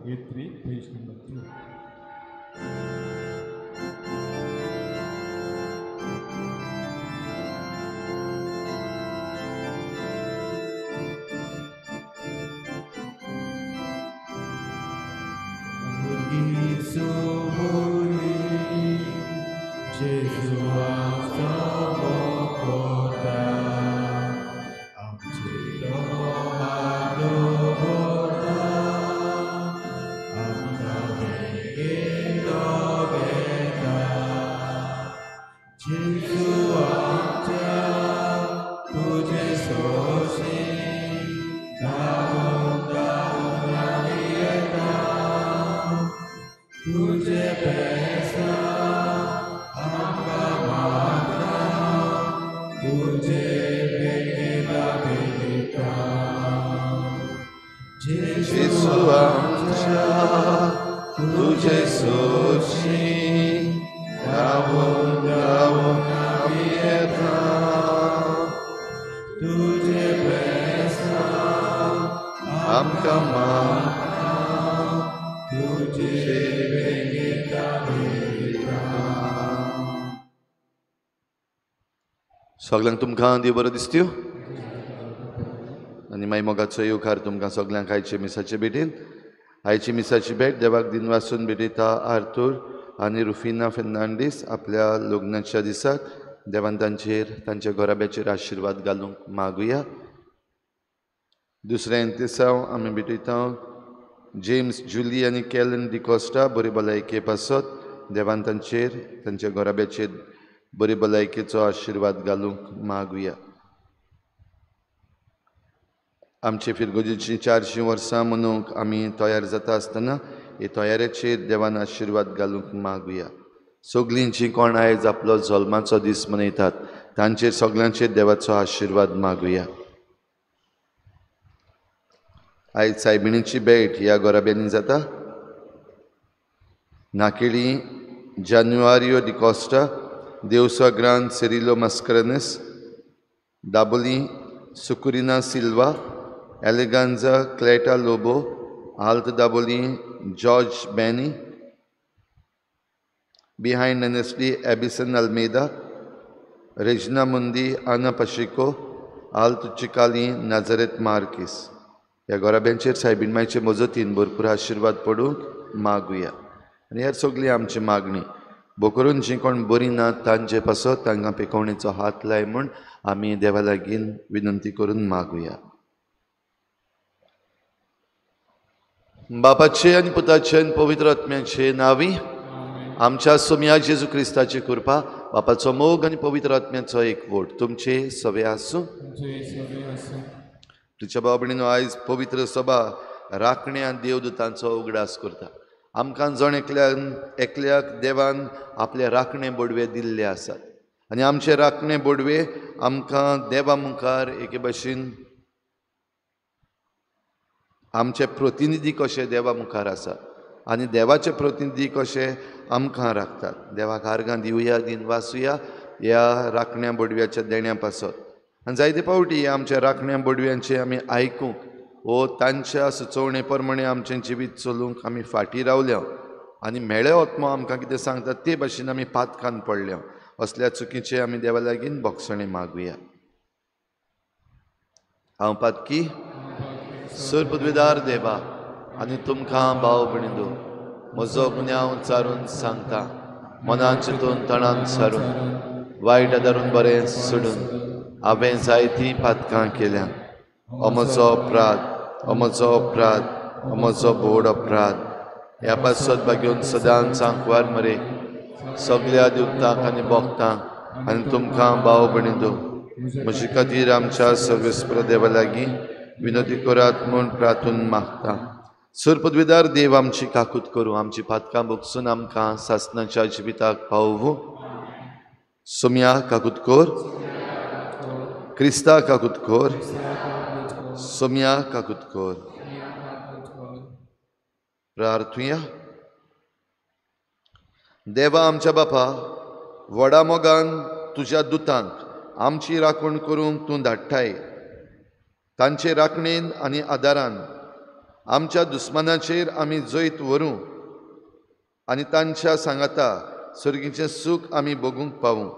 A3, page number 2. सगळ्यांक तुमकां देव बरो दिसत्यो आनी मागीर मोगाचो येवकार तुमकां सगळ्यांक आयचे मिसाचे भेटेन आयची मिसाची भेट देवाक दिन वाचून भेटयता आर्थूर आनी रुफिना फेर्नांडीस आपल्या लग्नाच्या दिसाक देवान तांच्या घोराब्याचेर आशिर्वाद घालूंक मागुया. दुसऱ्या दिसांव आमी भेटयता जेम्स जुली आनी कॅलन डिकोस्टा बरे भलायके पासत देवान तांच्या घोराब्याचेर बरे भलायकेचो आशिर्वाद घालूंक मागुया. आमचे फिरगोजेची 400 वर्सां मनोवंक आमी तयार जाता आसतना हे तयारेचेर देवान आशिर्वाद घालूंक मागुया. सगळीं जीं कोण आयज आपलो जल्माचो दीस मनयतात तांचेर सगळ्यांचेर देवाचो आशिर्वाद मागुया. आयज सायबिणीची भेट ह्या घोराब्यांनी जाता. नाकेळी जान्युआरियो डिकोस्टा, देवसा ग्रांद सिरिलो मस्करनेस, दाबोली सुकुरिना सिल्वा, एलेगांजा क्लेटा लोबो, आल्त दाबोली जॉर्ज बेनी, बिहाइंड एनेस्ली एबिसन अल्मेदा, रेजना मुंदी आना पशिको, आल्त चिकाली नाझारेत मार्किस. ह्या घोराब्यांचेर सायबीणमायचे मजतीन भरपूर आशिर्वाद पडूंक मागुया. आनी हेर सगळी आमची मागणी भोव करून जीं कोण बरीं नात तांचे पासत तांकां पिकोवणेचो हात लाय म्हूण आमी देवा लागीं विनंती करून मागुया. बापाचे आनी पुताचे आनी पवित्र आत्म्याचे नांवी आमच्या सोम्या जेजू क्रिस्ताची कृपा बापाचो मोग आनी पवित्र आत्म्याचो एकवट तुमचे सवे आसूं. तुमच्या भाव भयणीनो आयज पवित्र सभा राखण्या देवदूतांचो उगडास करता. आमकां जण एकल्याक देवान आपले राखणे बोडवे दिल्ले आसात आनी आमचे राखणे बोडवे आमकां देवा मुखार एके भाशेन आमचे प्रतिनिधी कशे देवा मुखार आसा आनी देवाचे प्रतिनिधी कशे आमकां राखतात. देवाक आर्गां दिवया दिन वाचुया ह्या राखण्या बोडव्याच्या देण्या पासत. आनी जायते फावटी आमच्या राखण्या बोडव्यांचे आमी आयकूंक वो तांच्या सुचोवणे प्रमाणे आमचें जिवीत चलूंक आमी फाटीं रावल्या आनी मेळे आत्मो आमकां कितें सांगतात ते भाशेन आमी पातकान पडल्या. असल्या चुकीचे आमी देवा लागीं भोगसणे मागुया. हांव पातकी सर पदवीदार देवा आनी तुमकां भाव भयणीनो म्हजो गुन्यांव चारून सांगता. मनान चिंतून तणान सारून वायट आदारून बरें सोडून हांवें जायतीं पातकां केल्यां. हो म्हजो अपराध, हो म्हजो अपराध, हो म्हजो व्हड अपराध. ह्या पासत घेवन सदांच सांकवार मरे सगळ्या दिवतांक आनी भोगतांक आनी तुमकां भाव भयणीनो म्हजे खातीर आमच्या सर्वेस्पर देवा लागीं विनंती करात म्हूण प्रार्थून मागता. सर पदवीदार देव आमची काकूत करूं आमची पातकां भोगसून आमकां सासणाच्या जिविताक पावूं. सोम्या काकूत कोर, क्रिस्ता काकूत कोर, सोम्या काकूत कोर. प्रार्थुया. देवा आमच्या बापा व्हडा मोगान तुज्या दुतांक आमची राखण करूंक तूं धाडटाय. तांचे राखणेन आनी आदारान आमच्या दुस्मानाचेर आमी जैत व्हरूं आनी तांच्या सांगाता सर्गीचें सूख आमी भोगूंक पावूं.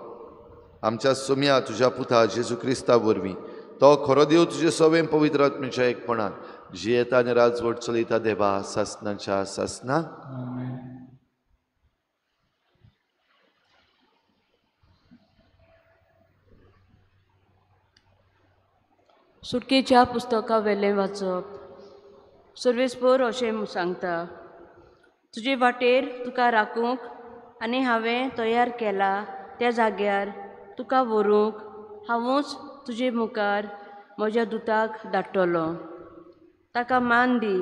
आमच्या सोम्या तुज्या पुता जेजू क्रिस्ता वरवीं तो खरो देव तुजे सवें पवित्र आत्मेच्या एकपणान जियेता आनी राजवट चलयता देवा सासनाच्या सासना. आमेन. सुटकेच्या पुस्तका वेलें वाचप. सर्वेस्पर अशें सांगता, तुजे वाटेर तुका राखूंक आनी हांवें तयार केला त्या जाग्यार तुका व्हरूंक हांवूच तुजे मुखार म्हज्या दुताक धाडटलो. ताका मान दी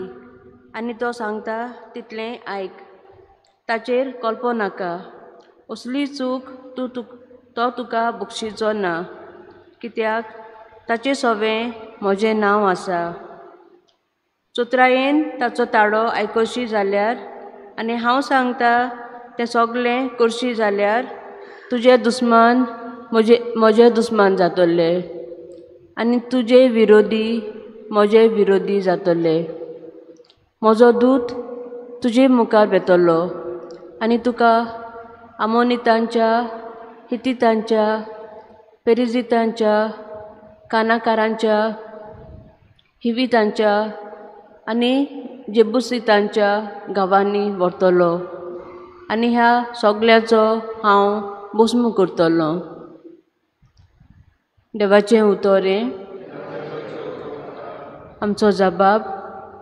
आनी तो सांगता तितलें आयक. ताचेर कळपो नाका. असली चूक तो तुका बक्षिचो ना, कित्याक ताचें सवें म्हजें नांव आसा. चोत्रायेन ताचो ताळो आयकोशी जाल्यार आनी हांव सांगता तें सगलें करशी जाल्यार तुजे दुस्मान म्हजे दुस्मान जातले आनी तुजे विरोधी म्हजे विरोधी जातले. म्हजो दूत तुजे मुखार येतलो आनी तुका आमोनितांच्या, हितीतांच्या, पेरिजितांच्या, कानाकारांच्या, हिवितांच्या आनी जेबुसितांच्या गांवांनी व्हरतलो आनी ह्या सगल्याचो हांव भस्म करतलो. देवाचें उतोरें. आमचो जबाब.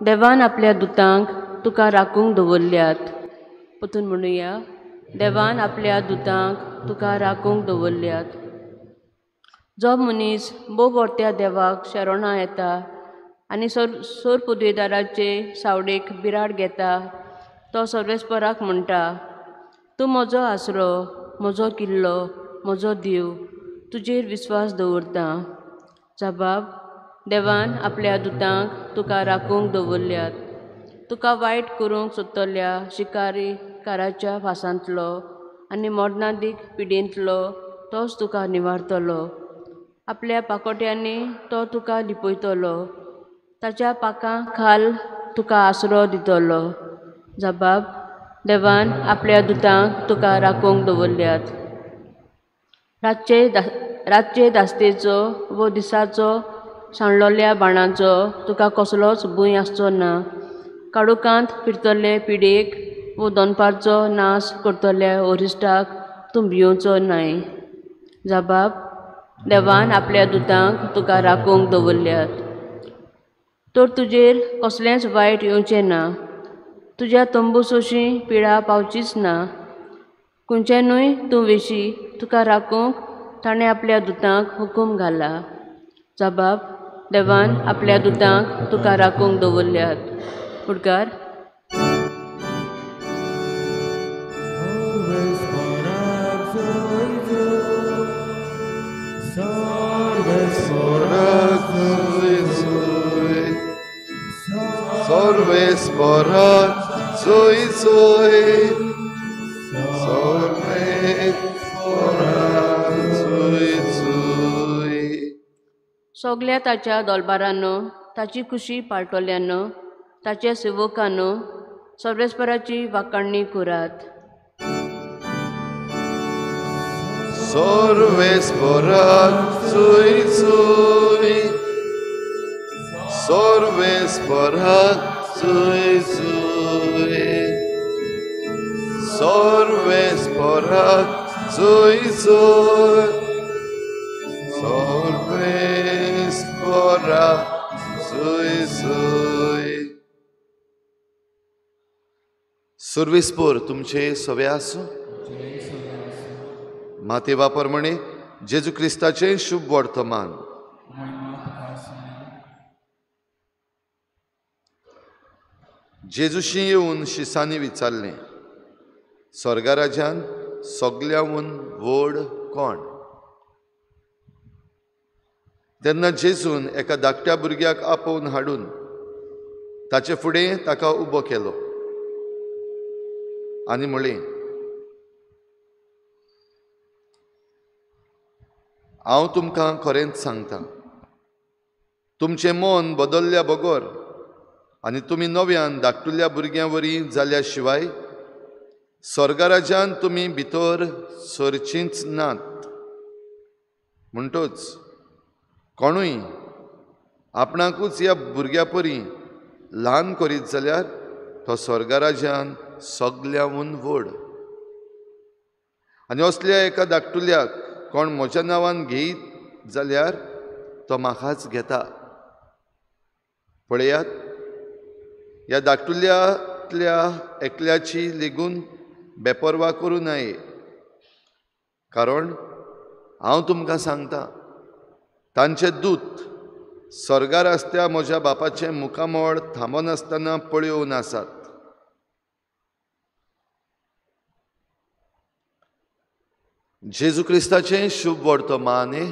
देवान आपल्या दुतांक तुका राखूंक दवरल्यात. परतून म्हणुया, देवान आपल्या दुतांक तुका राखूंक दवरल्यात. जो मनीस बोगोरत्या देवाक शरणा येता आनी सोर पदवेदाराचे सावडेक बिराड घेता तो सर्वेस्पराक म्हणटा, तूं म्हजो आसरो, म्हजो किल्लो, म्हजो देव, तुजेर विस्वास दवरता. जबाब. देवान आपल्या दुतांक तुका राखूंक दवरल्यात. तुका वायट करूंक सोदतल्या शिकारीकाराच्या फासांतलो आनी मोडनादीक पिडेंतलो तोच तुका निवारतलो. आपल्या पाकोट्यांनी तो तुका लिपयतलो. ताच्या पांखां खाल तुका आसरो दितलो. जबाब. देवान आपल्या दुतांक तुका राखूंक दवरल्यात. रातचे दास्तेचो वो दिसाचो सांडलोल्या बाणाचो तुका कसलोच भंय आसचो ना. काळुकांत फिरतले पिडेक वो दोनपारचो नास करतल्या ओरिश्टाक तूं भियोचो न्हय. जबाब. देवान आपल्या दुतांक तुका राखूंक दवरल्यात. तर तुजेर कसलेंच वायट येवचें ना. तुज्या तंबूसोशी पिडा पावचीच ना. खंयच्यानूय तूं वेशी तुका राखूंक ताणें आपल्या दुतांक हुकूम घाला. जबाब. देवान आपल्या दुतांक तुका राखूंक दवरल्यात. फुडकार. Sorvesporat sui sui, sorvesporat sui sui. सगल्या ताच्या दोलबारांनो, ताची खुशी पाळटोल्यांनो, ताच्या सेवकांनो, सर्वेस्पराची वाखाणणी करात. Sorvesporat sui sui, sorvesporat sui sui, sorvesporat sui sui, sorvesporat sui sui. सर्वेस्पर तुमचे सवे आसूं. मातेवा प्रमाणे जेजू क्रिस्ताचें शुभ वर्तमान. जेजूशी येवन शिसांनी विचारलें, स्वर्गा राज्यान सगल्याहून व्हड कोण? तेन्ना जेजून एका धाकट्या भुरग्याक आपोवन हाडून ताचे फुडें ताका उबो केलो आनी म्हळें, हांव तुमकां खरेंच सांगतां, तुमचें मन बदल्ल्या बगर आनी तुमी नव्यान धाकटुल्या भुरग्यां वरी जाल्या शिवाय स्वर्गराज्यान तुमी भितर सरचींच नात. म्हणटच कोणूय आपणाकूच ह्या भुरग्या परी ल्हान करीत जाल्यार तो स्वर्गराज्यान सगल्याहून व्हड. आनी असल्या एका धाकटुल्याक कोण म्हज्या नांवान घेयत जाल्यार तो म्हाकाच घेता. पळयात, ह्या धाकटुल्यातल्या एकल्याची लेगून बेपरवा करूं नये. कारण हांव तुमकां सांगता, तांचे दूत स्वर्गार आसत्या म्हज्या बापाचें मुखामळ थांबनासतना पळयोवन आसात. जेजू क्रिस्ताचें शुभ वर्तमाने.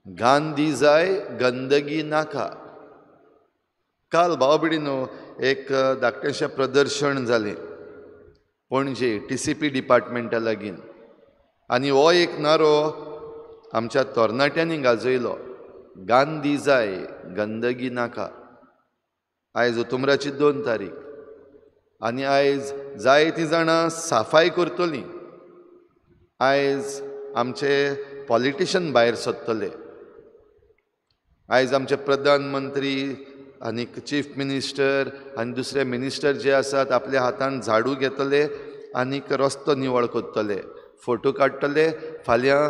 गांधी जाय, गंदगी नाका. काल भाव भयणीनो एक धाकटेंशें प्रदर्शन जालें पणजे TCP डिपार्टमेंटा लागीं. आनी हो एक नारो आमच्या तरणाट्यांनी गाजयलो, गांधी जाय, गंदगी नाका. आयज उतुमराची 2 तारीख आनी आयज जायतीं जाणां साफाय करतलीं. आयज आमचे पॉलिटिशियन भायर सरतले. आयज आमचे प्रधानमंत्री आनी चीफ मिनिस्टर आनी दुसरे मिनिस्टर जे आसात आपल्या हातान झाडू घेतले आनीक रस्तो निवळ करतले, फोटो काडटले, फाल्यां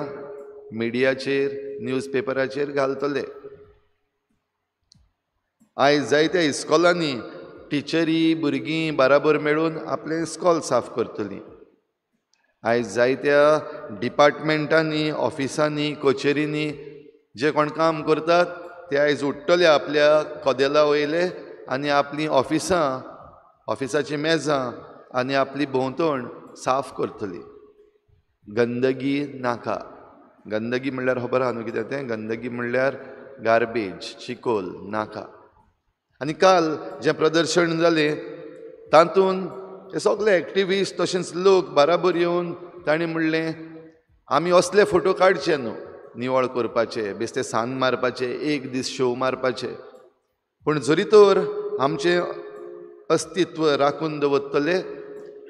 मिडियाचेर न्यूजपेपराचेर घालतले. आयज जायत्या इस्कॉलांनी टिचरी भुरगीं बाराबर मेळून आपलें इस्कॉल साफ करतलीं. आयज जायत्या डिपार्टमेंटांनी, ऑफिसांनी, कचेरींनी जे कोण काम करतात ते आयज उठ्ठले आपल्या कदेला वयले आनी आपलीं ऑफिसाचीं मेजां आनी आपली भोंवतण साफ करतलीं. गंदगी नाका. गंदगी म्हणल्यार खबर आहा न्हू कितें तें? गंदगी म्हणल्यार गार्बेज, चिकोल नाका. आनी काल जें प्रदर्शन जालें तातूंत ते सगळे एक्टिविस्ट तशेंच लोक बाराबर येवन तांणी म्हणलें आमी असले फोटो काडचे न्हू निवळ करपाचे, बेश्टे सान मारपाचे, एक दीस शो मारपाचे, पूण जरी तर आमचें अस्तित्व राखून दवरतले,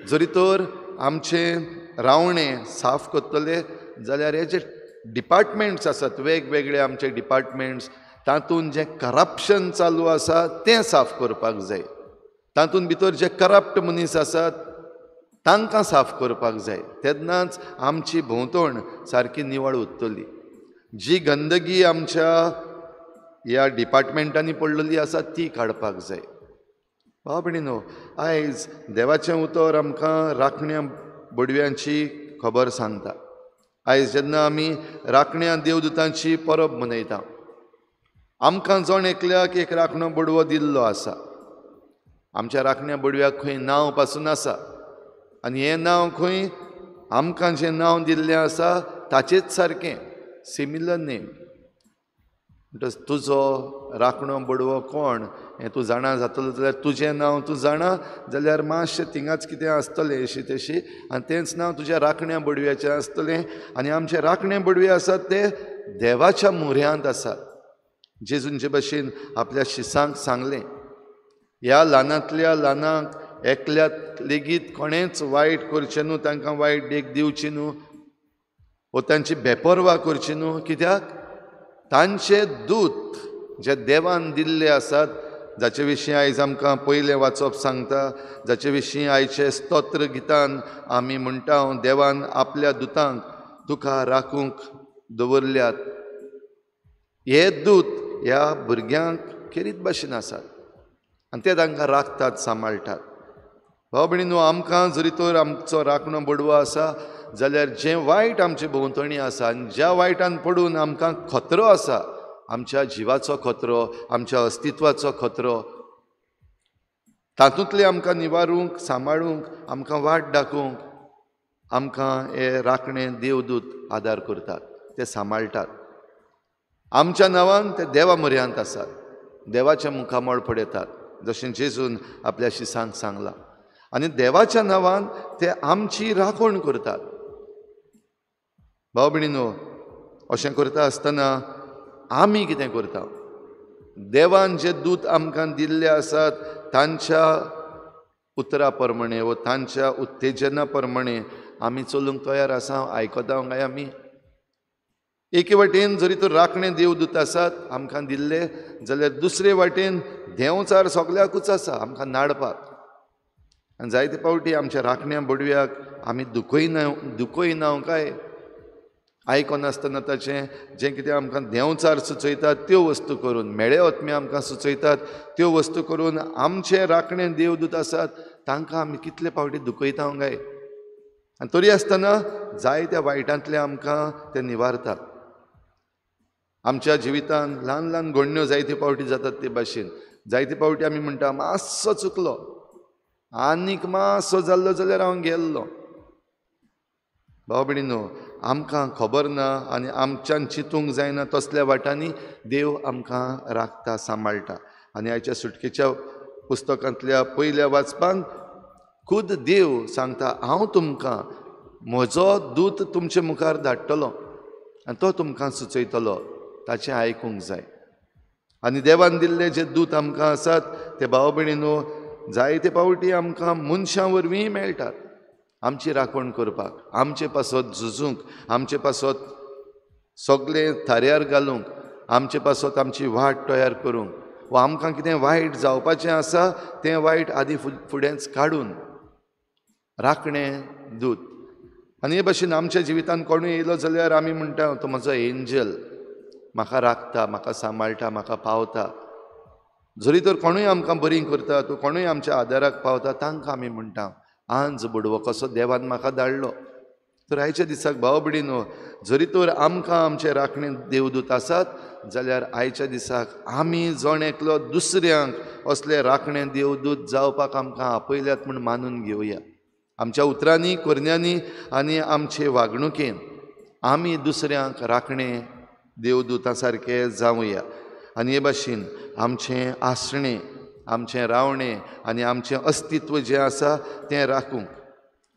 जरी तर आमचें रावणें साफ करतले जाल्यार हे जे डिपार्टमेंट्स आसात, वेगवेगळे आमचे डिपार्टमेंट्स, तातूंत जें करप्शन चालू आसा तें साफ करपाक जाय. तातूंत भितर जे करप्ट मनीस आसात तांकां साफ करपाक जाय. तेन्नाच आमची भोंवतण सारकी निवळ उरतली. जी गंदगी आमच्या ह्या डिपार्टमेंटांनी पडलेली आसा ती काडपाक जाय. भाव भयणीनो, आयज देवाचें उतर आमकां राखण्या बडव्यांची खबर सांगता. आयज जेन्ना आमी राखण्या देवदुतांची परब मनयता, आमकां जण एकल्याक एक राखणो बडवो दिल्लो आसा. आमच्या राखण्या बडव्याक खंय नांव पासून आसा आनी हें नांव खंय आमकां जें नांव दिल्लें आसा ताचेच सारकें सिमिलर नेम. म्हणटच तुजो राखणो बडवो कोण हें तूं जाणा जातलो जाल्यार तुजें नांव तूं जाणा जाल्यार मातशें थिंगाच कितें आसतलें अशी तशी आनी तेंच नांव तुज्या राखण्या बडव्याचें आसतलें. आनी आमचे राखणे बडवे आसात ते देवाच्या म्हऱ्यांत आसात. जेजून जे भशेन आपल्या शिसांक सांगलें, ह्या ल्हानांतल्या ल्हानांक एकल्याक लेगीत कोणेंच वायट करचें न्हू, तांकां वायट देख दिवची न्हू, वो तांची बेपरवा करची न्हू. कित्याक तांचे दूत जे देवान दिल्ले आसात, जाचे विशीं आयज आमकां पयलें वाचप सांगता, जाचे विशीं आयचे स्तोत्र गितान आमी म्हणटा, देवान आपल्या दुतांक तुका राखूंक दवरल्यात. हे दूत ह्या भुरग्यांक खेरीत भाशेन आसात आनी ते तांकां राखतात, सांबाळटात. भाव भयणीनो, आमकां जरी तर आमचो राखणो बडवो आसा जाल्यार जें वायट आमचे भोंवतणी आसा आनी ज्या वायटान पडून आमकां खतरो आसा, आमच्या जिवाचो खतरो, आमच्या अस्तित्वाचो खतरो, तातूंतले आमकां निवारूंक, सांबाळूंक, आमकां वाट दाखोवंक आमकां हे राखणे देवदूत आदार करतात, ते सांबाळटात. आमच्या नांवान ते देवा म्हऱ्यांत आसात, देवाचें मुखामळ पळयतात, जशें जेजून आपल्या शिसांक सांगलां. आनी देवाच्या नांवान ते आमची राखण करतात. भाव भयणीनो, अशें करता आसतना आमी कितें करता? देवान जे दूत आमकां दिल्ले आसात तांच्या उतरा प्रमाणे व तांच्या उत्तेजना प्रमाणे आमी चलूंक तयार आसा? आयकता काय आमी? एके वाटेन जरी तर राखणे देवदूत आसात आमकां दिल्ले, जाल्यार दुसरे वाटेन देंवचार सगल्याकूच आसा आमकां नाडपाक. आनी जायते फावटी आमच्या राखण्या बडव्याक आमी दुखयना काय? आयकनासतना ताचें जें कितें आमकां देंवचार सुचयतात त्यो वस्तू करून, मेळे ओतमे आमकां सुचयतात त्यो वस्तू करून आमचे राखणे देवदूत आसात तांकां आमी कितले फावटी दुखयता काय? आनी तरी आसतना जायत्या वायटांतले आमकां ते निवारता. आमच्या जिवितांत ल्हान ल्हान घडण्यो जायते फावटी जातात ते भाशेन. जायते फावटी आमी म्हणटा मातसो चुकलो, आनीक मातसो जाल्लो जाल्यार हांव गेल्लो. भाव भयणीनो, आमकां खबर ना आनी आमच्यान चिंतूंक जायना तसल्या वाटांनी देव आमकां राखता, सांबाळटा. आनी आयच्या सुटकेच्या पुस्तकांतल्या पयल्या वाचपान खुद देव सांगता, हांव तुमकां म्हजो दूत तुमचे मुखार धाडटलो आनी तो तुमकां सुचयतलो, ताचें आयकूंक जाय. आनी देवान दिल्ले जे दूत आमकां आसात ते भाव भयणीनो जायते फावटी आमकां मनशां वरवीं मेळटात आमची राखण करपाक, आमचे पासत झुजूंक, आमचे पासत सगळें थाऱ्यार घालूंक, आमचे पासत आमची वाट तयार करूंक, वा आमकां कितें वायट जावपाचें आसा तें वायट आदी फुडेंच काडून राखणे दूत. आनी हे भाशेन आमच्या जिवितांत कोणूय येयलो जाल्यार आमी म्हणटा तो म्हजो एंजल, म्हाका राखता, म्हाका सांबाळटा, म्हाका पावता. जरी तर कोणूय आमकां बरी करता, तो कोणूय आमच्या आदाराक पावता, तांकां आमी म्हणटा आंज बुडवो कसो देवान म्हाका धाडलो. तर आयच्या दिसाक भाव भयणीनो, जरी तर आमकां आमचे राखणे देवदूत आसात जाल्यार आयच्या दिसाक आमी जण एकलो दुसऱ्यांक असले राखणे देवदूत जावपाक आमकां आपयल्यात म्हूण मानून घेवया. आमच्या उतरांनी, करण्यांनी आनी आमचे वागणुकेन आमी दुसऱ्यांक राखणे देवदूता सारके जावया. आनी हे भाशेन आमचें आसणें, आमचें रावणें आनी आमचें अस्तित्व जें आसा तें राखूंक,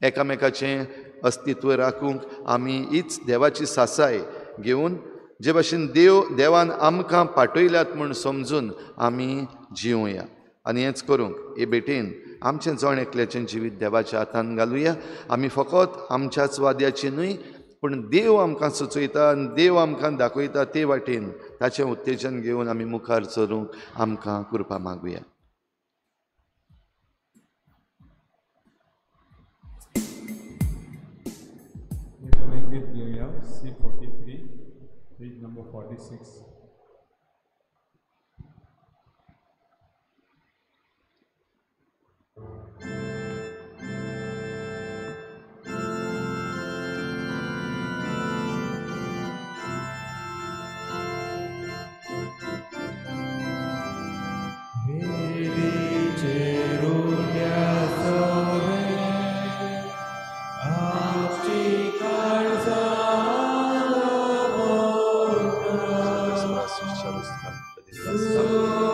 एकामेकाचें अस्तित्व राखूंक आमी हीच देवाची सासाय घेवन जे भाशेन देवान आमकां पाठयल्यात म्हूण समजून आमी जिवया. आनी हेंच करूंक हे भेटेन आमचें जण एकल्याचें जिवीत देवाच्या हातान घालुया. आमी फकत आमच्याच वाद्याची न्हय, पूण देव आमकां सुचयता आनी देव आमकां दाखयता ते वाटेन ताचें उत्तेजन घेवन आमी मुखार चलूंक आमकां कृपा मागुया. C43, page number 46.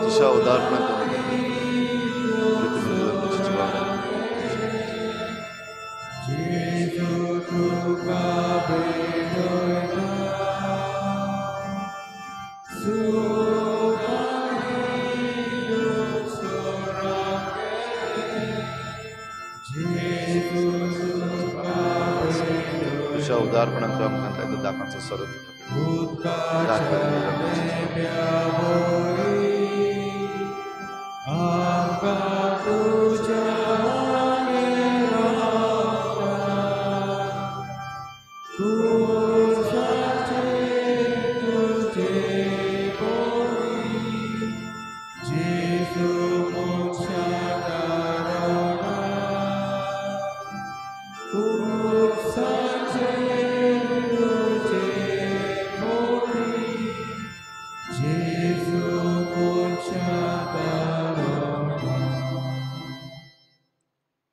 दिशा उदाहरण दिशा उदाहरण आमकां दाखोवचो स्वरूप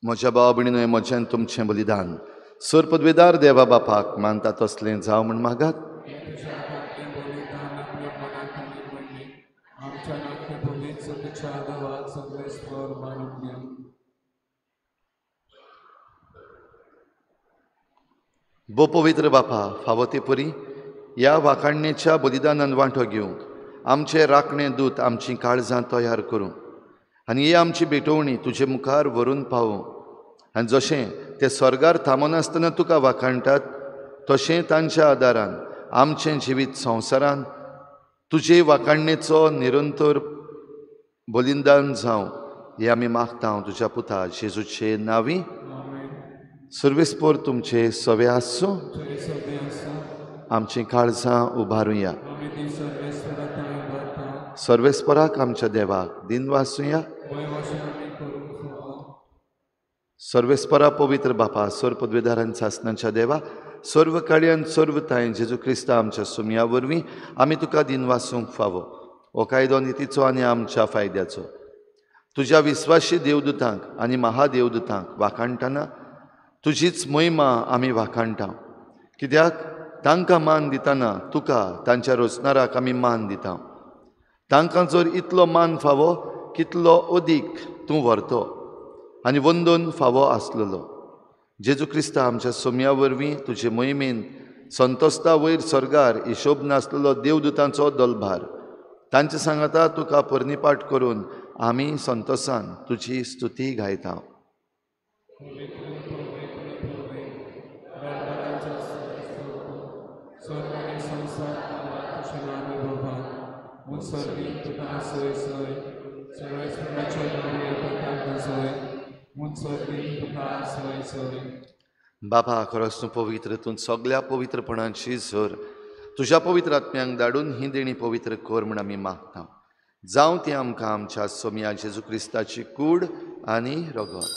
म्हज्या भाव भयणीनो, म्हजें तुमचें बलिदान सर पदवेदार देवा बापाक मानता तसलें जावं म्हूण मागात. बो पवित्र बापा फावो ते परी ह्या वाखाणणेच्या बलिदानान वांटो घेवंक आमचे राखणे दूत आमची काळजां तयार करूंक आनी ही आमची भेटवणी तुजे मुखार व्हरून पावोवंक आनी जशें ते स्वर्गार थांबनासतना तुका वाखाणटात तशें तांच्या आदारान आमचें जिवीत संवसारान तुजे वाखाणणेचो निरंतर बलिदान जावं हे आमी मागता तुज्या पुता जेजूचे नांवी. सर्वेस्पोर तुमचे सवे आसूं. आमची काळजां उबारुया. सर्वेस्पराक आमच्या देवाक दिन वासूया. सर्वेस्परा पवित्र बापा सर पदवीधारांच्या सासणाच्या देवा सर्व काळ्यान सर्व ताय जेजू क्रिस्ता आमच्या सुमया वरवीं आमी तुका दिन वासूंक फावो हो कायदो नितीचो आनी आमच्या फायद्याचो तुज्या विस्वासी देवदूतांक आनी महादेवदूतांक वाखाणटना तुजीच महिमा आमी वाखाणटा कित्याक तांकां मान दितना तुका तांच्या रोचणाराक आमी मान दिता. तांकां जर इतलो मान फावो कितलो अदीक तूं व्हरतो आनी वंदन फावो आसलेलो. जेजू क्रिस्ता आमच्या सोम्या वरवीं तुजे मोहिमेन संतोस्ता वयर सर्गार हिशोब नासलेलो देवदूतांचो दलभार तांचे सांगाता तुका परनिपाट करून आमी संतोसान तुजी स्तुती गायता. बाबा खरोच तूं पवित्र तूं सगळ्या पवित्रपणाची झर तुज्या पवित्र आत्म्यांक धाडून ही देणी पवित्र कर म्हण आमी मागता. जावं ती आमकां आमच्या सोम्या जेजू क्रिस्ताची कूड आनी रगत.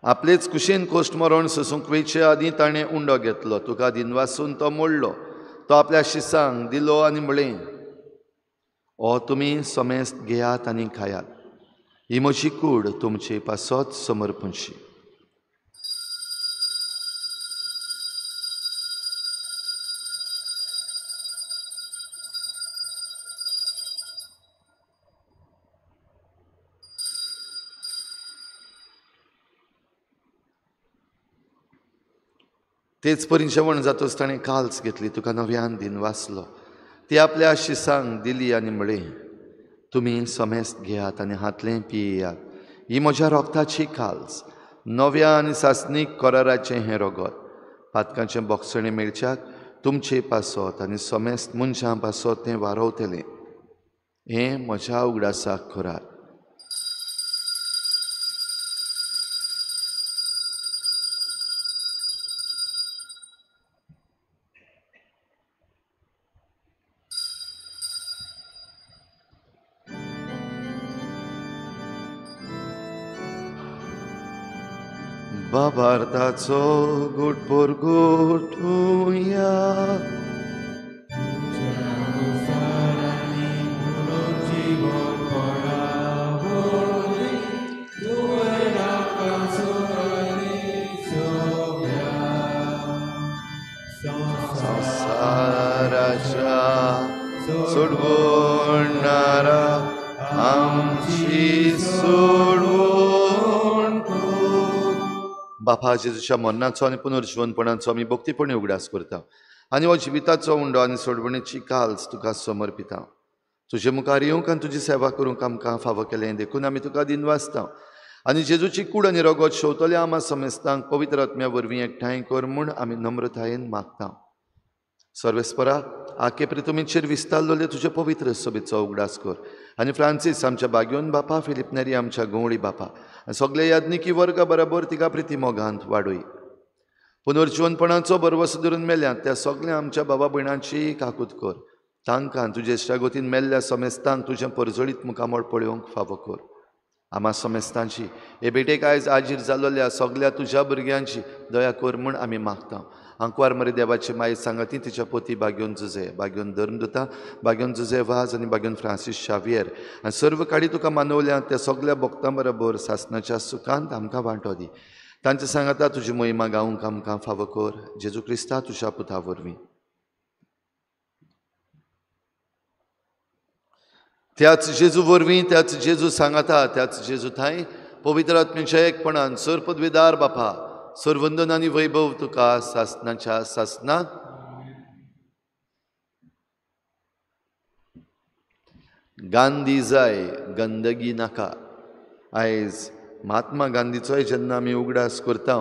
आपलेच कुशेन कोश्ट मरण सोसूंक वेचे आदीं ताणें उंडो घेतलो तुका दिनवासून तो मोडलो तो आपल्या शिसांक दिलो आनी म्हळें ओ तुमी समेस्त घेयात आनी खायात ही म्हजी कूड तुमचे पासत समर्पणशी. तेच परी जेवण जातच ताणें काल्स घेतली तुका नव्यान दिन वाचलो ती आपल्या शिसांक दिली आनी म्हळें तुमी समेस्त घेयात आनी हातलें पियेयात ही म्हज्या रोगताची काल्स नव्या आनी सासनीक कराराचें हें रगत पातकांचें बोगसणें मेळच्याक तुमचे पासत आनी समेस्त मनशां पासत तें वारवतलें हें म्हज्या उगडासाक करात. बाबार्ताचो गुटपोर गुटुया संसाराच्या सोडवणारा आमची सोडवण बापा जेजूच्या मरणाचो आनी पुनर्जीवनपणाचो आमी भक्तीपणी उगडास करता आनी हो जिविताचो उंडो आनी सोडवणेची काल्स तुका समर्पिता. तुजे मुखार येवंक आनी तुजी सेवा करूंक आमकां फावो केलें देखून आमी तुका दिन वाचता आनी जेजूची कूड आनी रगत शेवतल्या आमा समेस्तांक पवित्र आत्म्या वरवीं एकठांय कर म्हूण आमी नम्रतायेन मागता. सर्वेस्परा आखे प्रितुमीचेर विस्तारलोले तुजे पवित्र सभेचो उगडास कर आनी फ्रांसीस आमच्या बागयोन बापा फिलिप नेरी आमच्या गवळी बापा आनी सगळे याज्ञिकी वर्गा बरोबर तिका प्रिती मोगांत वाडूय. पुनर्जीवनपणाचो बरवस धरून मेल्यात त्या सगळ्या आमच्या बाबा भयणांची काकूत कर तांकां तुजे इश्टागोतीन मेल्ल्या समेस्तांक तुजें परजळीत मुखामळ पळोवंक फावो कर. आमा समेस्तांची हे भेटेक आयज आजीर जाल्ल्या सगळ्या तुज्या भुरग्यांची दया कर म्हूण आमी मागता. आंकवार मरे देवाची माय सांगाती तिच्या पोती बागयोन जुजे बागयोन धर्मदुता बागयोन जुजे वाज आनी बागयोन फ्रांसीस शावियर आनी सर्व काडी तुका मानवल्या त्या सगळ्या भक्तां बरोबर सासणाच्या सुखांत आमकां वांटो दी. तांचे सांगाता तुजी महिमा गावंक आमकां फावो कर जेजू क्रिस्ता तुज्या पुता वरवीं. त्याच जेजू वरवीं त्याच जेजू सांगाता त्याच जेजू थंय पवित्र आत्म्याच्या एकपणान सर पदवीदार बापा सर्वंदन आनी वैभव तुका सासनाच्या सासना गांधी जाय गंदगी नाका. आयज महात्मा गांधीचोय जेन्ना आमी उगडास करता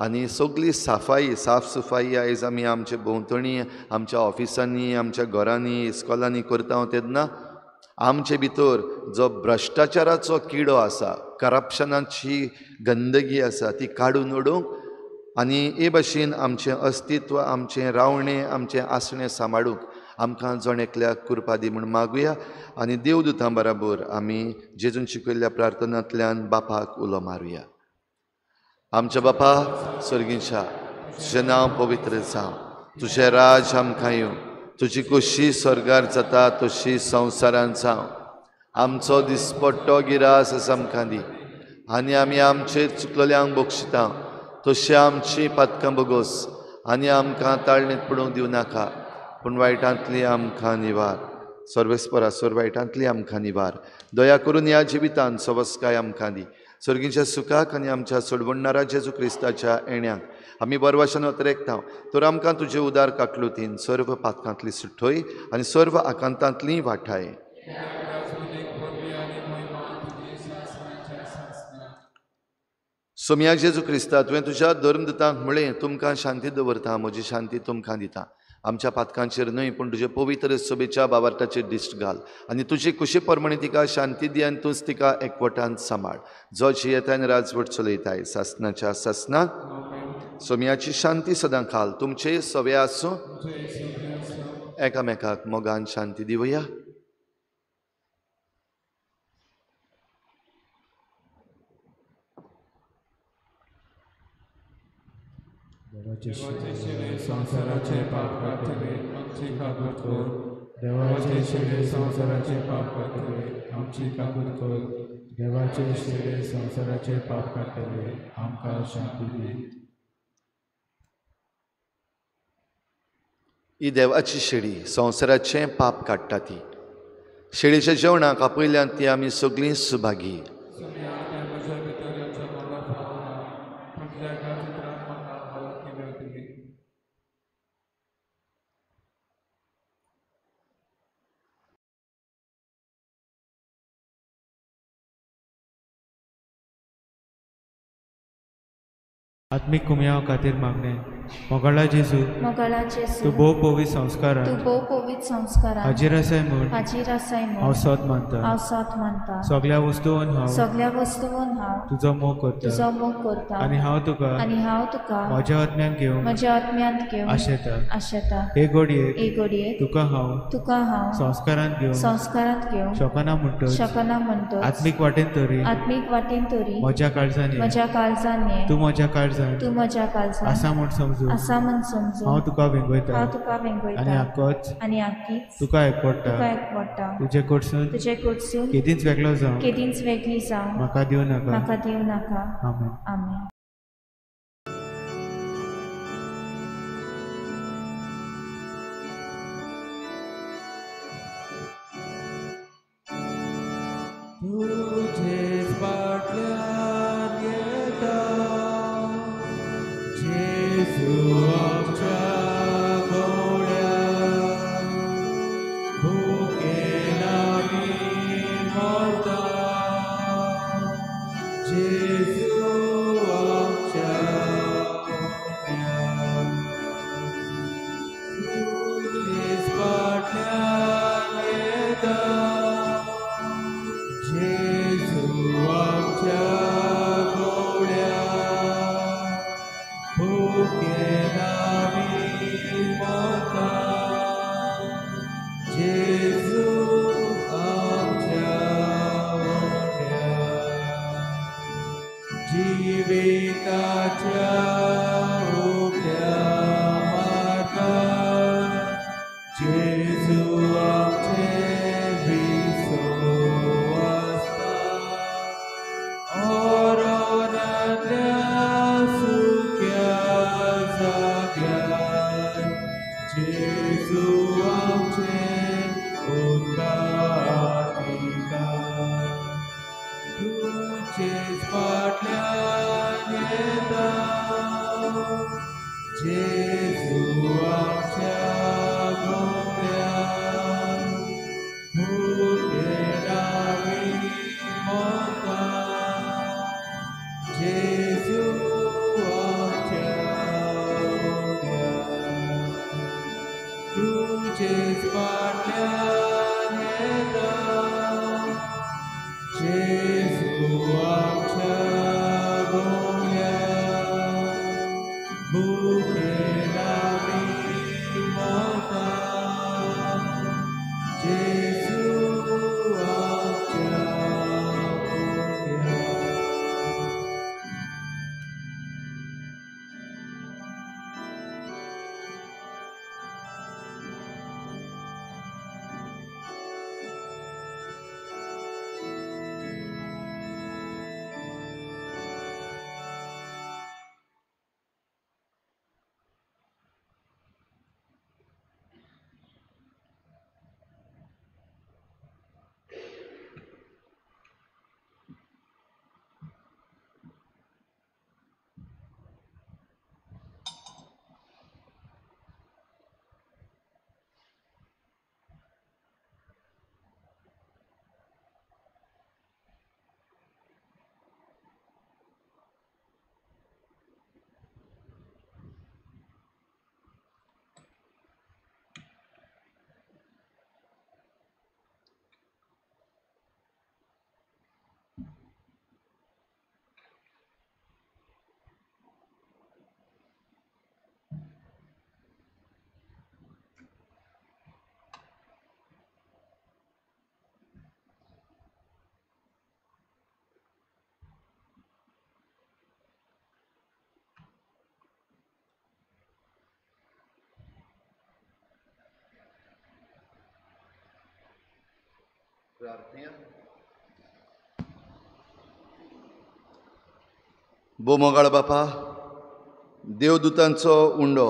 आनी सगळी साफ सफाई आयज आमी आमचे भोंवतणी आमच्या ऑफिसांनी आमच्या घरांनी इस्कॉलांनी करता तेन्ना आमचे भितर जो भ्रश्टाचाराचो किडो आसा, करप्शनाची गंदगी आसा ती काडून उडोवंक आनी हे भाशेन आमचें अस्तित्व, आमचें रावणें, आमचें आसणें सांबाळूंक आमकां जण एकल्याक कृपा दी म्हूण मागुया. आनी देवदुतां बराबर आमी जेजून शिकयल्ल्या प्रार्थनांतल्यान बापाक उलो मारुया. आमच्या बापा सर्गीच्या, तुजें नांव पवित्र जावं, तुजें राज आमकां येवं, तुजी कुशी स्वर्गार जाता तशी संवसारांत जावं. आमचो दिसपट्टो गिरास आमकां दी आनी आमी आमचे चुकलेल्यांक बक्षिता तशी आमची पातकां बगोस आनी आमकां ताळणेंत पडूंक दिवं नाका पूण वायटांतली आमकां निवार. सर्वेस्परा सर वायटांतली आमकां निवार. दया करून ह्या जिवितांत सवस्काय आमकां दी. सर्गीच्या सुखाक आनी आमच्या सोडवणणारा जेजू क्रिस्ताच्या येण्याक आमी बरवाशान वतरेकता तर आमकां तुजे उदार काकलुतीन सर्व पातकांतली सुट्टोय आनी सर्व आकांतांतली वाठाय. सोम्या जेजू क्रिस्ता तुवें तुज्या धर्मदुतांक म्हळें तुमकां शांती दवरता, म्हजी शांती तुमकां दिता. आमच्या पातकांचेर न्हय पूण तुजे पवित्र सभेच्या बाबार्ताचेर दिश्ट घाल आनी तुजी खुशी परमणी तिका शांती दी आनी तूंच तिका एकवटांत सांबाळ. जो जियेतान राजवट चलयताय सासनाच्या सासनाक सोम्याची शांती सदां खाल. तुमचे सवे आसूं, एकामेकाक मोगान शांती दिवया. संसाराचे पाप कातले आमची काबूत कर. देवाचे शेळे संसाराचे पाप कातले आमची काबूत कर. देवाचे शेळे संसाराचे पाप कातले आमकां शांती दी. ही देवाची शेळी संवसाराचें पाप काडटा ती. शेळीच्या जेवणाक आपयल्यान ती आमी सगळीं सुभागी. आत्मिक कुमयाव खातीर मागणे. मोगाळा जेजू तूं भोव पवित्र संस्कारान हाजीर आसाय म्हूण हांव सत मानता. सगळ्या वस्तूंवन हांव तुजो मोग करता आनी हांव तुका म्हज्या आत्म्यांत घेवंक आशेता. हे घडयेक तुका हांव संस्कारांत घेवंक शकना म्हणटच आत्मीक वाटेन तरी म्हज्या काळजांनी तूं म्हज्या काळजांत आसा म्हूण समजून हांव तुका वेंगयता आनी आख्खीच तुका एकवटा. तुजे कडसून केदींच वेगळी जावं म्हाका दिवं नाका. आमेन. Jesus तुजेच फाटल्यान येता जेजू आमच्या गोंड्याक भुकेल आमी मोता जेजू आमच्या गोंड्याक बोमोगाळ बापा, देवदूतांचो उंडो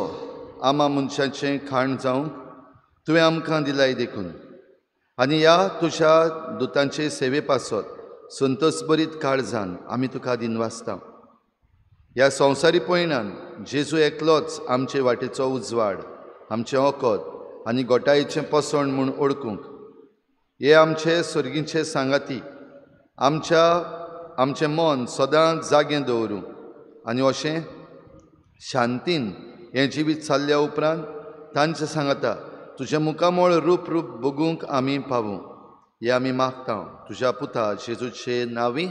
आमा मनशांचें खाण जावंक तुवें आमकां दिलाय देखून आनी ह्या तुज्या दुतांचे सेवे पासत संतोसभरीत काळजान आमी तुका दिनवासता. ह्या संवसारी पयणान जेजू एकलोच आमचे वाटेचो उजवाड, आमचें ओकोद आनी गोटायेचें पसण म्हूण ओळखूंक हे आमचे सर्गीचे सांगाती आमचें मन सदांच जागें दवरूं आनी अशें शांतीन हें जिवीत चल्ल्या उपरांत तांचे सांगता तुजें मुखामोळ रूप बगूंक आमी पावूं. हें आमी मागता तुज्या पुता जेजूचे नांवी.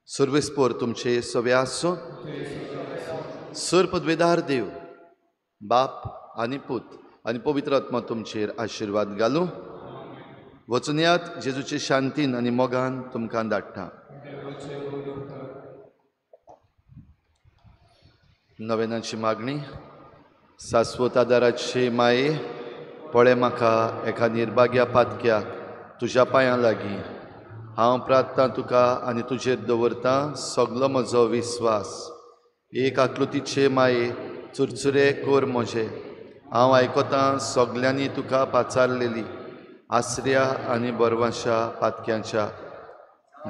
सर्वेस्पोर तुमचे सवे आसूं. सर पदवेदार देव बाप आनी पूत आनी पवित्र आत्मा तुमचेर आशिर्वाद घालूं. वचून यात जेजूचे शांतीन आनी मोगान तुमकां धाडटा. नवेनाची मागणी. शाश्वत आदाराचे माये, पळय म्हाका एका निर्भाग्या पातक्याक तुज्या पांयां लागीं. हांव प्रार्थना तुका आनी तुजेर दवरतां सगलो म्हजो विस्वास. एक आकृतीचे माये चुरचुरे कोर म्हजे. हांव आयकतां सगल्यांनी तुका पाचारलेली आसऱ्या आनी बरवशा पातक्यांच्या.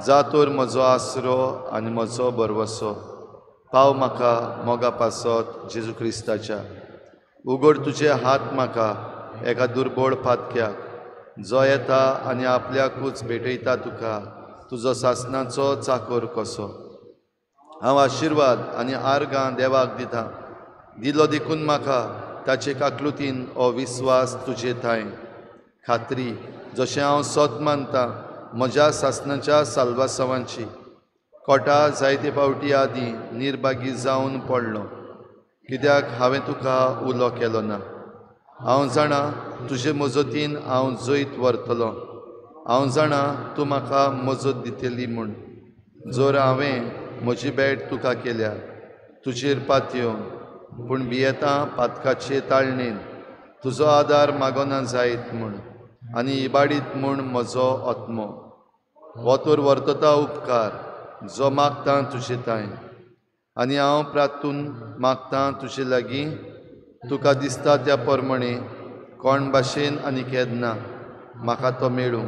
जा तर म्हजो आसरो आनी म्हजो बरवसो. पाव म्हाका मोगा पासत जेजू क्रिस्ताच्या. उगड तुजे हात म्हाका एका दुर्बळ पातक्याक जो येता आनी आपल्याकूच भेटयता तुका तुजो सासणाचो चाकर कसो. हांव आशिर्वाद आनी आर्गां देवाक दितां. दिलो देखून म्हाका ताचे काकलुतीन हो विस्वास तुजे थंय. खात्री जशें हांव सोत मानतां म्हज्या सासणाच्या साल्वासवांची. कोटा जायते फावटी आदीं निर्भागी जावन पडलो कित्याक हांवें तुका उलो केलो ना. हांव जाणां तुजे मजतीन हांव जैत व्हरतलों. हांव जाणां तूं म्हाका मजत दितली म्हूण. जर हांवें म्हजी भेट तुका केल्या तुजेर पातयो पूण भियेतां पातकाचे ताळणेन तुजो आदार मागोना जायत म्हूण आनी इबाडीत म्हूण म्हजो आत्मो. हो तर वर्तता उपकार जो मागतां तुजे थंय. आनी हांव प्रार्थून मागतां तुजे लागीं तुका दिसता त्या प्रमाणे कोण भाशेन आनी केन्ना म्हाका तो मेळूं.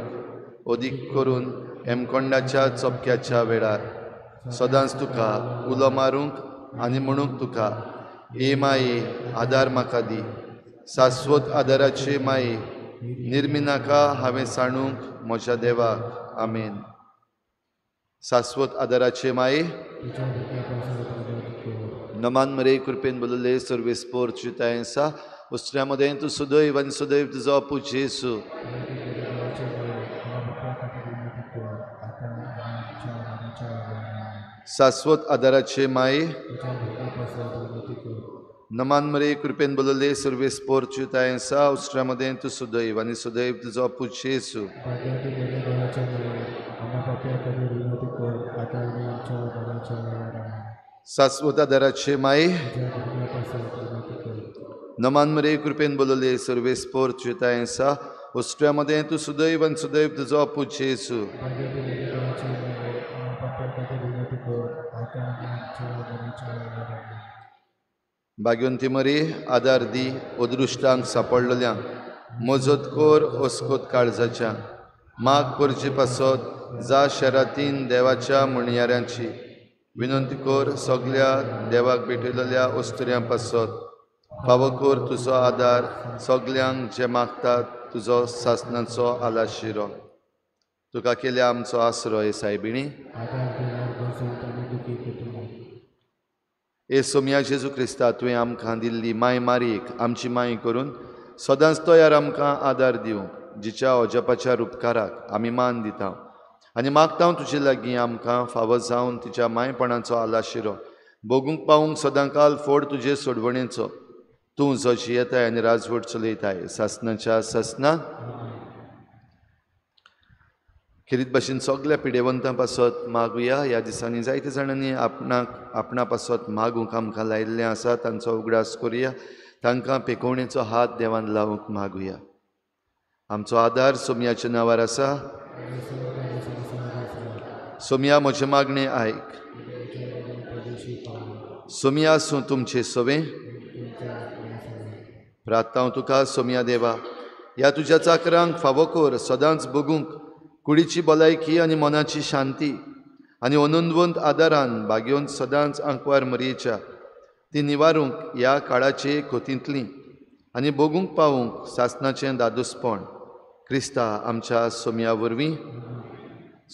अदीक करून हेमकोंडाच्या चोपक्याच्या वेळार सदांच तुका उलो मारूंक आनी म्हणूंक तुका हे माये आदार म्हाका दी. शाश्वत आदाराचे माये निर्मिनाका हांवें साणूंक म्हज्या देवाक. आमेन. शाश्वत आदाराचे माये नमान मरे कृपेन बलले सर्वेस्पोर चितायेंसा उस्त्र्यामध्ये तू सुदैव आणि सुदैव तुझो पूज येसू शाश्वत आदाराचे माई नमान मरे कृपेन बोलले सर्वेस्पोर च्युतायसा उस्त्र्यामध्ये तू सुदैव आणि सुदैव तुझो पूज येसू शाश्वत आदाराचे माई नमान मरे कृपेन बोलले सर्वेस्पोर च्युतायसा उस्त्र्यामध्ये तू सुदैव आणि सुदैव तुझो पूज येसू भाग्यवंती मरी आदार दी अदृश्टांक सापडलेल्यांक मजत कोर ओस्कोत काळजाच्या माग करचे पासत जा शरातीन देवाच्या म्हणयाऱ्यांची विनंती कोर सगळ्या देवाक भेटलेल्या ओस्तुऱ्यां पासत फावो कोर तुजो आदार सगळ्यांक जे मागतात तुजो सासनाचो आलाशिरो तुका केल्या आमचो आसरो हे सायबिणी ए सोम्या जेजू क्रिस्ता तुवें आमकां दिल्ली माय मारीक आमची माय करून सदांच तयार आमकां आदार दिवंक जिच्या अजपाच्या उपकाराक आमी मान दिता आनी मागता तुजे लागीं आमकां फावो जावन तिच्या मायपणाचो आलाशिरो भोगूंक पावूंक सदांकाल फोड तुजे सोडवणेचो तूं जो जियेताय आनी राजवट चलयताय सासनाच्या सासनान खेरीत भाशेन सगळ्या पिडेवंतां पासत मागुया ह्या दिसांनी जायते जाणांनी आपणा पासत मागूंक आमकां लायिल्लें आसा तांचो उगडास करुया तांकां पेकोवणेचो हात देवान लावूंक मागुया आमचो आदार सोम्याच्या नांवार आसा सोम्या म्हजे मागणें आयक सोम्या आसूं तुमचे सवें प्रार्थना तुका सोम्या देवा ह्या तुज्या चाकरांक फावो कर सदांच बगूंक कुडीची भलायकी आनी मनाची शांती आनी अनंदवंत आदारान भाग्यवंत सदांच आंकवार मरयेच्या ती निवारूंक ह्या काळाचे खोतींतली आनी बगूंक पावूंक सासनाचें दादोसपण क्रिस्ता आमच्या सोम्या वरवीं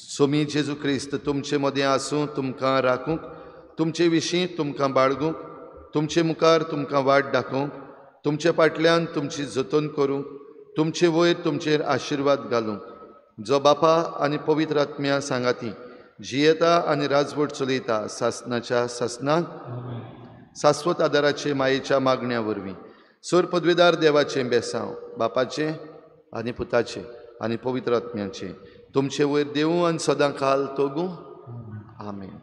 सोमी जेजू क्रिस्त तुमचे मदें आसूं तुमकां राखूंक तुमचे विशीं तुमकां बाळगूंक तुमचे मुखार तुमकां वाट दाखोवंक तुमचे फाटल्यान तुमची जतन करूंक तुमचे वयर तुमचेर आशिर्वाद घालूंक जो बापा आनी पवित्र आत्म्या सांगाती जियेता आनी राजवट चलयता सासनाच्या सासनाक शाश्वत आदाराचे मायेच्या मागण्या वरवीं सोर पदवेदार देवाचें बेसांव बापाचें आनी पुताचें आनी पवित्र आत्म्याचें तुमचे वयर देवूं आनी सदांकाल तोगूं आमेन.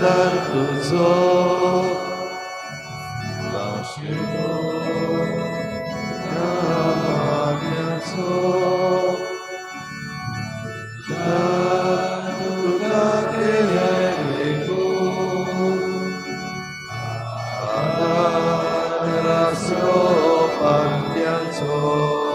Dar tuzo Lascivo Amagnazo Tuta che leggo Adaraso Pandianzo